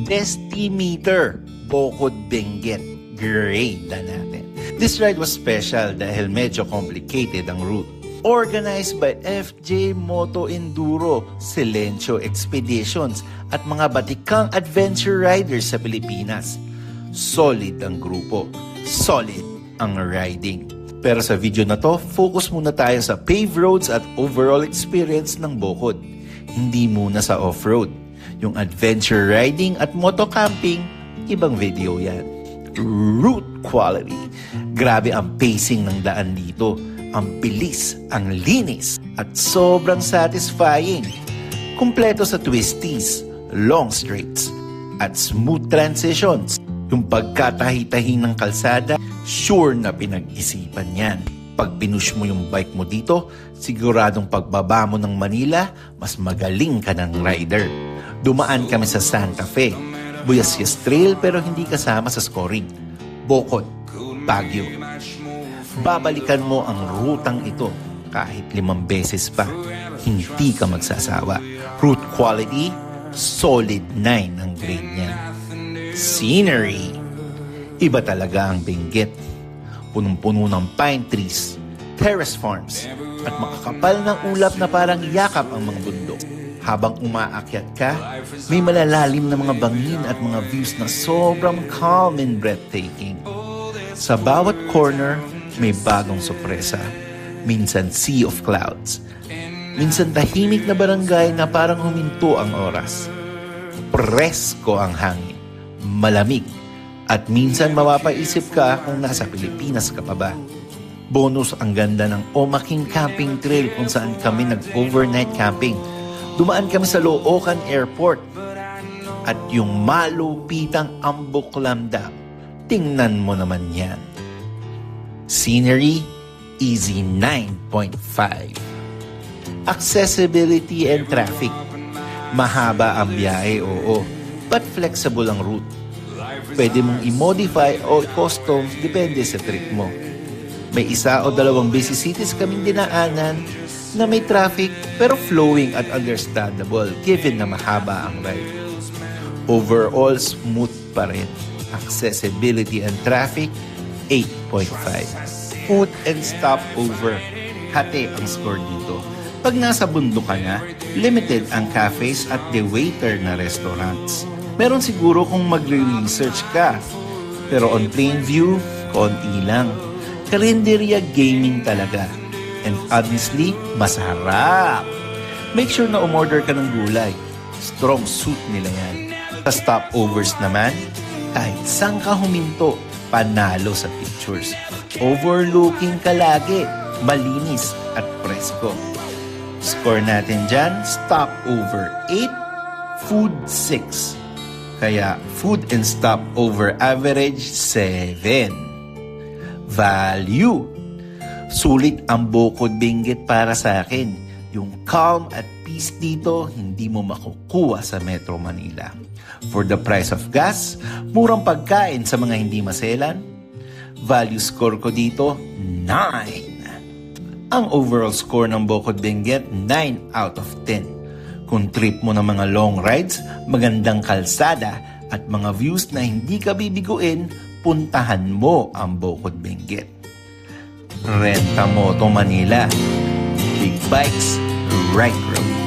Destimeter, Bukod Benguet. Grade na natin. This ride was special dahil medyo complicated ang route. Organized by FJ Moto Enduro, Silencio Expeditions at mga batikang adventure riders sa Pilipinas. Solid ang grupo. Solid ang riding. Pero sa video na to, focus muna tayo sa paved roads at overall experience ng Bukod. Hindi muna sa off-road. Yung adventure riding at moto camping, ibang video yan. Route quality. Grabe ang pacing ng daan dito. Ang bilis, ang linis, at sobrang satisfying. Kumpleto sa twisties, long straights, at smooth transitions. Yung pagkatahi-tahi ng kalsada, sure na pinag-isipan yan. Pag pinush mo yung bike mo dito, siguradong pagbaba mo ng Manila, mas magaling ka ng rider. Dumaan kami sa Santa Fe, Buyasyas Trail pero hindi kasama sa scoring. Bukod, Baguio. Babalikan mo ang rutang ito kahit 5 beses pa. Hindi ka magsasawa. Route quality, solid 9 ang grade niya. Scenery. Iba talaga ang Benguet. Punong-puno ng pine trees, terrace farms, at makakapal ng ulap na parang yakap ang mga bundok. Habang umaakyat ka, may malalalim na mga bangin at mga views na sobrang calm and breathtaking. Sa bawat corner, may bagong sorpresa. Minsan sea of clouds. Minsan tahimik na barangay na parang huminto ang oras. Presko ang hangin. Malamig. At minsan mapapaisip ka kung nasa Pilipinas ka pa ba. Bonus ang ganda ng Omaking Camping Trail kung saan kami nag-overnight camping. Dumaan kami sa Loocan Airport. At yung malupitang Ambuklam Dam. Tingnan mo naman yan. Scenery, easy 9.5. Accessibility and traffic. Mahaba ang biyahe, oo. But flexible ang route. Pwede mong i-modify o i-custom depende sa trip mo. May 1 o 2 busy cities kaming dinaanan na may traffic pero flowing at understandable given na mahaba ang ride. Overall, smooth pa rin. Accessibility and traffic, 8.5. Food and stopover, hati ang score dito. Pag nasa bundok ka na, limited ang cafes at the waiter na restaurants. Meron siguro kung magre-research ka. Pero on plain view, konti lang. Karinderya gaming talaga. And honestly, masarap. Make sure na umorder ka ng gulay. Strong suit nila yan. Sa stopovers naman, kahit saan ka huminto, panalo sa pictures. Overlooking ka lagi, malinis at presko. Score natin dyan, stopover 8, food 6. Kaya food and stopover average 7. Value. Sulit ang Bukod Benguet para sa akin. Yung calm at peace dito, hindi mo makukuha sa Metro Manila. For the price of gas, murang pagkain sa mga hindi maselan. Value score ko dito, 9. Ang overall score ng Bukod Benguet, 9 out of 10. Kung trip mo ng mga long rides, magandang kalsada, at mga views na hindi ka bibiguin, puntahan mo ang Bukod Benguet. Renta Moto Manila. Big bikes, right road.